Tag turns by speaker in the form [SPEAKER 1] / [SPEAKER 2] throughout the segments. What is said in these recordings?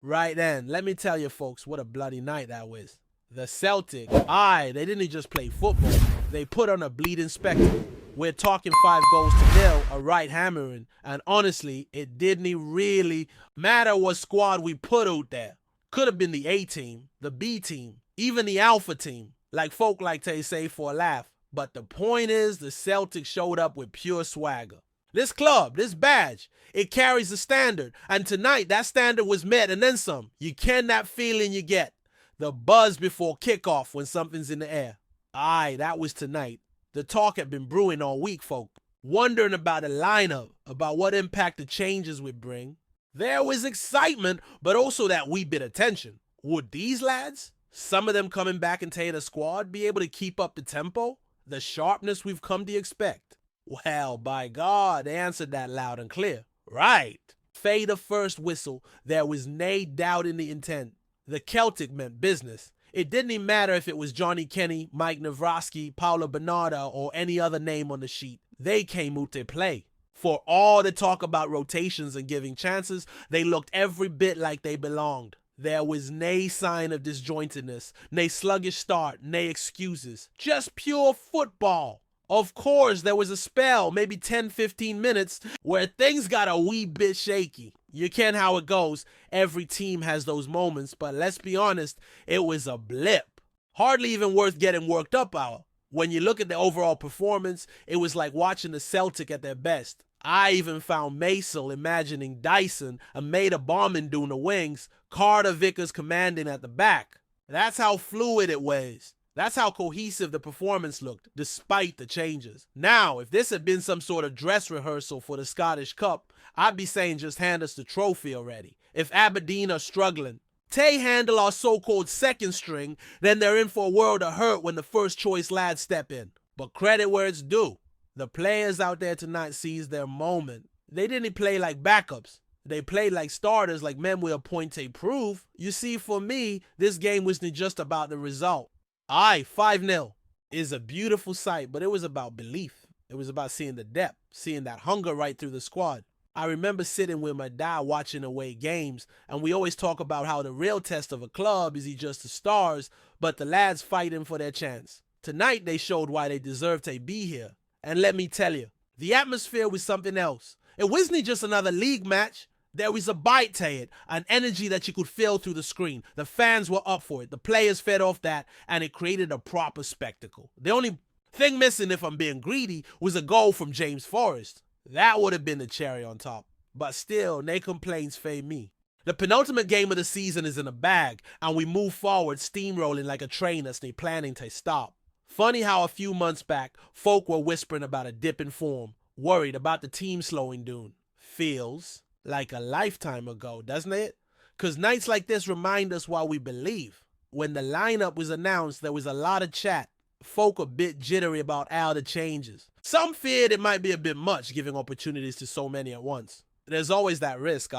[SPEAKER 1] Right then, let me tell you folks what a bloody night that was. The Celtic, they didn't just play football, they put on a bleeding spectacle. We're talking 5 goals to 0, a right hammering, and honestly, it didn't really matter what squad we put out there. Could have been the A team, the B team, even the Alpha team, like folk like to say for a laugh. But the point is, the Celtics showed up with pure swagger. This club, this badge, it carries a standard, and tonight that standard was met and then some. You ken that feeling you get, the buzz before kickoff when something's in the air. That was tonight. The talk had been brewing all week, folk, wondering about the lineup, about what impact the changes would bring. There was excitement, but also that wee bit of tension. Would these lads, some of them coming back into the squad, be able to keep up the tempo, the sharpness we've come to expect? Well, by God, they answered that loud and clear. Right. Fade the first whistle, there was nae doubt in the intent. The Celtic meant business. It didn't even matter if it was Johnny Kenny, Mike Navrosky, Paulo Bernardo, or any other name on the sheet. They came out to play. For all the talk about rotations and giving chances, they looked every bit like they belonged. There was nae sign of disjointedness, nae sluggish start, nae excuses. Just pure football. Of course, there was a spell, maybe 10-15 minutes, where things got a wee bit shaky. You ken how it goes. Every team has those moments, but let's be honest, it was a blip. Hardly even worth getting worked up about. When you look at the overall performance, it was like watching the Celtic at their best. I even found Maisel imagining Dyson and Maida bombing doing the wings, Carter Vickers commanding at the back. That's how fluid it was. That's how cohesive the performance looked, despite the changes. Now, if this had been some sort of dress rehearsal for the Scottish Cup, I'd be saying just hand us the trophy already. If Aberdeen are struggling, they handle our so-called second string, then they're in for a world of hurt when the first choice lads step in. But credit where it's due. The players out there tonight seized their moment. They didn't play like backups. They played like starters, like men with a point to prove. You see, for me, this game wasn't just about the result. 5-0 is a beautiful sight, but it was about belief. It was about seeing the depth, seeing that hunger right through the squad. I remember sitting with my dad watching away games, and we always talk about how the real test of a club is just the stars, but the lads fighting for their chance. Tonight, they showed why they deserve to be here. And let me tell you, the atmosphere was something else. It wasn't just another league match. There was a bite to it, an energy that you could feel through the screen. The fans were up for it. The players fed off that, and it created a proper spectacle. The only thing missing, if I'm being greedy, was a goal from James Forrest. That would have been the cherry on top. But still, no complaints fade me. The penultimate game of the season is in the bag, and we move forward steamrolling like a train that's planning to stop. Funny how a few months back, folk were whispering about a dip in form, worried about the team slowing down. Feels like a lifetime ago, doesn't it? Because nights like this remind us why we believe. When the lineup was announced, there was a lot of chat. Folk a bit jittery about all the changes. Some feared it might be a bit much, giving opportunities to so many at once. There's always that risk,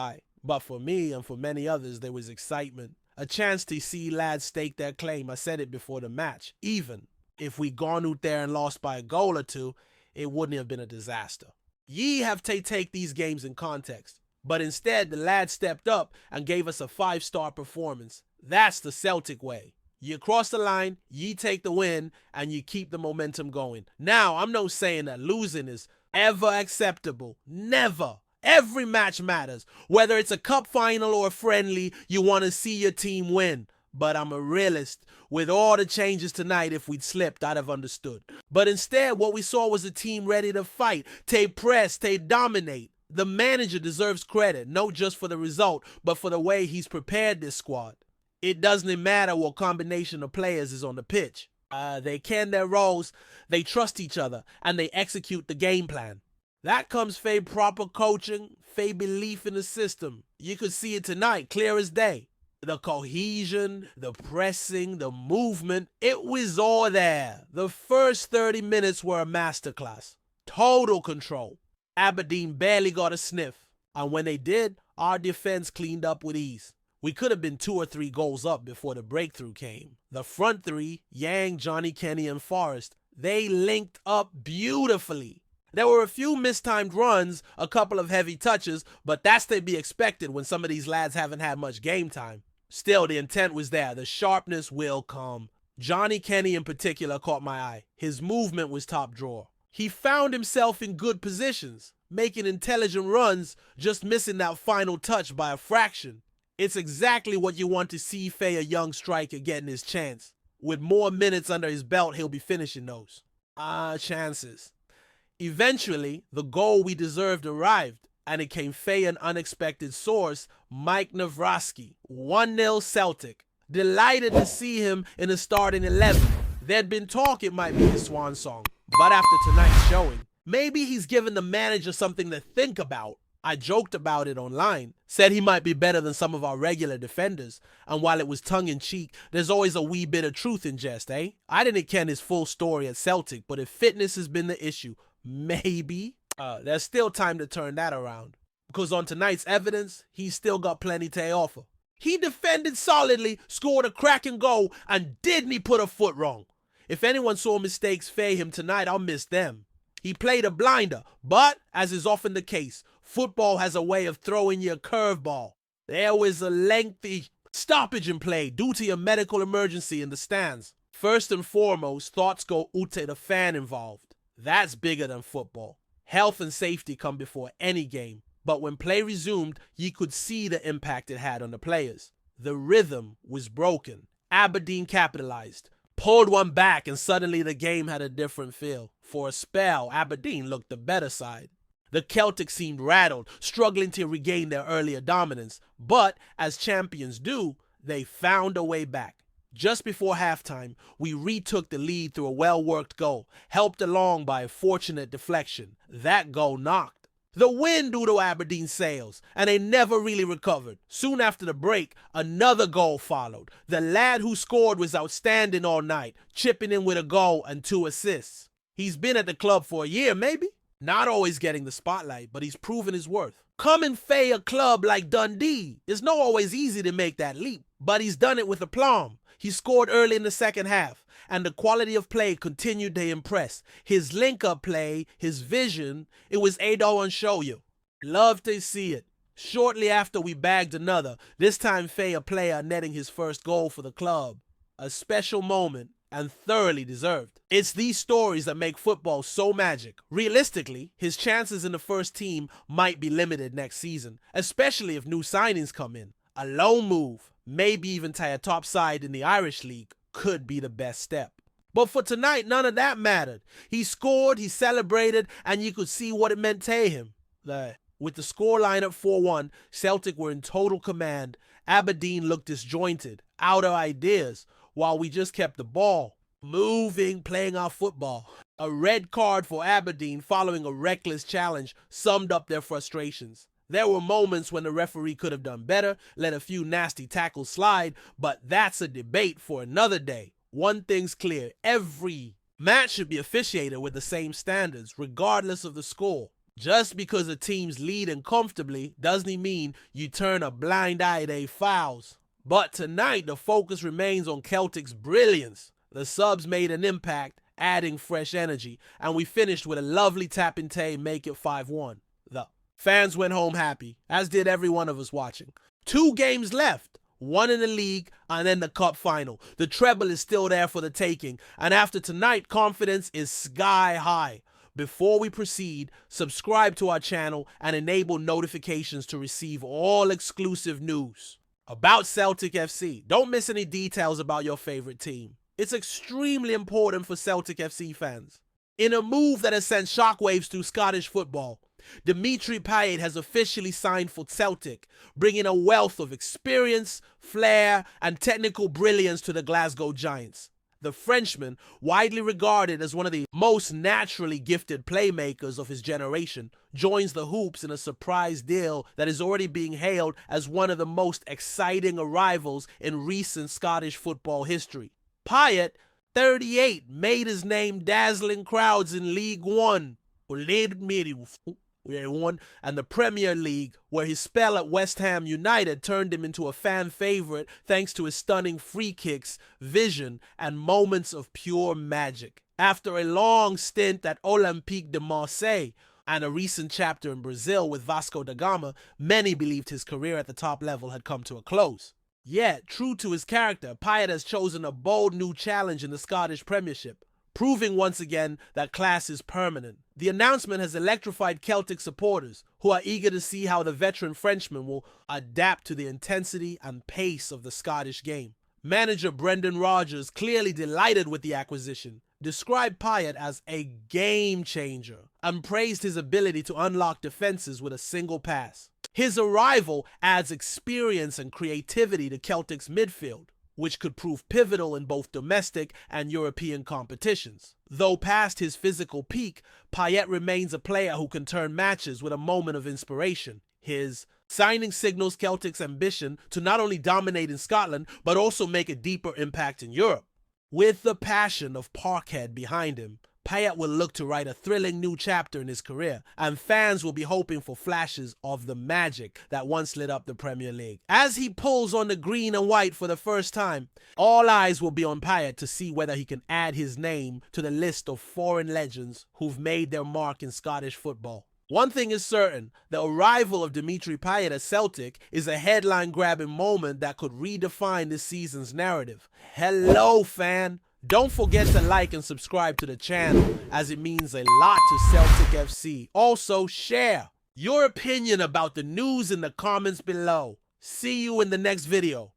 [SPEAKER 1] but for me and for many others, there was excitement. A chance to see lads stake their claim. I said it before the match. Even if we gone out there and lost by a goal or two, it wouldn't have been a disaster. Ye have to take these games in context. But instead, the lads stepped up and gave us a 5-star performance. That's the Celtic way. You cross the line, ye take the win, and you keep the momentum going. Now, I'm not saying that losing is ever acceptable. Never. Every match matters. Whether it's a cup final or a friendly, you want to see your team win. But I'm a realist. With all the changes tonight, if we'd slipped, I'd have understood. But instead, what we saw was a team ready to fight, to press, to dominate. The manager deserves credit, not just for the result, but for the way he's prepared this squad. It doesn't matter what combination of players is on the pitch. They ken their roles, they trust each other, and they execute the game plan. That comes from proper coaching, from belief in the system. You could see it tonight, clear as day. The cohesion, the pressing, the movement, it was all there. The first 30 minutes were a masterclass. Total control. Aberdeen barely got a sniff, and when they did, our defense cleaned up with ease. We could have been 2 or 3 goals up before the breakthrough came. The front three, Yang, Johnny Kenny, and Forrest, they linked up beautifully. There were a few mistimed runs, a couple of heavy touches, but that's to be expected when some of these lads haven't had much game time. Still, the intent was there. The sharpness will come. Johnny Kenny in particular caught my eye. His movement was top drawer. He found himself in good positions, making intelligent runs, just missing that final touch by a fraction. It's exactly what you want to see Faye, a young striker, getting his chance. With more minutes under his belt, he'll be finishing those. Chances. Eventually, the goal we deserved arrived, and it came Faye an unexpected source, Mike Nawrocki, 1-0 Celtic. Delighted to see him in the starting 11. There'd been talk it might be his swan song, but after tonight's showing, maybe he's given the manager something to think about. I joked about it online, said he might be better than some of our regular defenders, and while it was tongue-in-cheek, there's always a wee bit of truth in jest, eh? I didn't ken his full story at Celtic, but if fitness has been the issue, maybe there's still time to turn that around. Because on tonight's evidence, he's still got plenty to offer. He defended solidly, scored a cracking goal, and didn't he put a foot wrong? If anyone saw mistakes fade him tonight, I'll miss them. He played a blinder, but, as is often the case, football has a way of throwing you a curveball. There was a lengthy stoppage in play due to a medical emergency in the stands. First and foremost, thoughts go out to the fan involved. That's bigger than football. Health and safety come before any game. But when play resumed, you could see the impact it had on the players. The rhythm was broken. Aberdeen capitalized, pulled one back, and suddenly the game had a different feel. For a spell, Aberdeen looked the better side. The Celtic seemed rattled, struggling to regain their earlier dominance. But, as champions do, they found a way back. Just before halftime, we retook the lead through a well-worked goal, helped along by a fortunate deflection. That goal knocked. The wind due to Aberdeen's sails, and they never really recovered. Soon after the break, another goal followed. The lad who scored was outstanding all night, chipping in with a goal and 2 assists. He's been at the club for a year, maybe? Not always getting the spotlight, but he's proven his worth. Come and fay a club like Dundee. It's not always easy to make that leap, but he's done it with aplomb. He scored early in the second half, and the quality of play continued to impress. His link-up play, his vision, it was Ado on show you. Love to see it. Shortly after we bagged another, this time Faye a player netting his first goal for the club. A special moment and thoroughly deserved. It's these stories that make football so magic. Realistically, his chances in the first team might be limited next season, especially if new signings come in. A loan move, maybe even to a top side in the Irish League, could be the best step. But for tonight, none of that mattered. He scored, he celebrated, and you could see what it meant to him. With the scoreline at 4-1, Celtic were in total command. Aberdeen looked disjointed, out of ideas, while we just kept the ball moving, playing our football. A red card for Aberdeen following a reckless challenge summed up their frustrations. There were moments when the referee could have done better, let a few nasty tackles slide, but that's a debate for another day. One thing's clear, every match should be officiated with the same standards, regardless of the score. Just because a team's leading comfortably doesn't mean you turn a blind eye to their fouls. But tonight, the focus remains on Celtic's brilliance. The subs made an impact, adding fresh energy, and we finished with a lovely tap-in-tay make it 5-1. The fans went home happy, as did every one of us watching. 2 games left, one in the league and then the cup final. The treble is still there for the taking, and after tonight, confidence is sky high. Before we proceed, subscribe to our channel and enable notifications to receive all exclusive news about Celtic FC. Don't miss any details about your favorite team. It's extremely important for Celtic FC fans. In a move that has sent shockwaves through Scottish football, Dimitri Payet has officially signed for Celtic, bringing a wealth of experience, flair, and technical brilliance to the Glasgow Giants. The Frenchman, widely regarded as one of the most naturally gifted playmakers of his generation, joins the Hoops in a surprise deal that is already being hailed as one of the most exciting arrivals in recent Scottish football history. Payet, 38, made his name dazzling crowds in League One, and the Premier League, where his spell at West Ham United turned him into a fan favorite thanks to his stunning free kicks, vision, and moments of pure magic. After a long stint at Olympique de Marseille and a recent chapter in Brazil with Vasco da Gama, many believed his career at the top level had come to a close. Yet, true to his character, Payet has chosen a bold new challenge in the Scottish Premiership, proving once again that class is permanent. The announcement has electrified Celtic supporters, who are eager to see how the veteran Frenchman will adapt to the intensity and pace of the Scottish game. Manager Brendan Rodgers, clearly delighted with the acquisition, described Payet as a game changer and praised his ability to unlock defenses with a single pass. His arrival adds experience and creativity to Celtic's midfield, which could prove pivotal in both domestic and European competitions. Though past his physical peak, Payet remains a player who can turn matches with a moment of inspiration. His signing signals Celtic's ambition to not only dominate in Scotland, but also make a deeper impact in Europe. With the passion of Parkhead behind him, Payet will look to write a thrilling new chapter in his career, and fans will be hoping for flashes of the magic that once lit up the Premier League. As he pulls on the green and white for the first time, all eyes will be on Payet to see whether he can add his name to the list of foreign legends who've made their mark in Scottish football. One thing is certain, the arrival of Dimitri Payet at Celtic is a headline-grabbing moment that could redefine this season's narrative. Hello, fan! Don't forget to like and subscribe to the channel, as it means a lot to Celtic FC. Also, share your opinion about the news in the comments below. See you in the next video.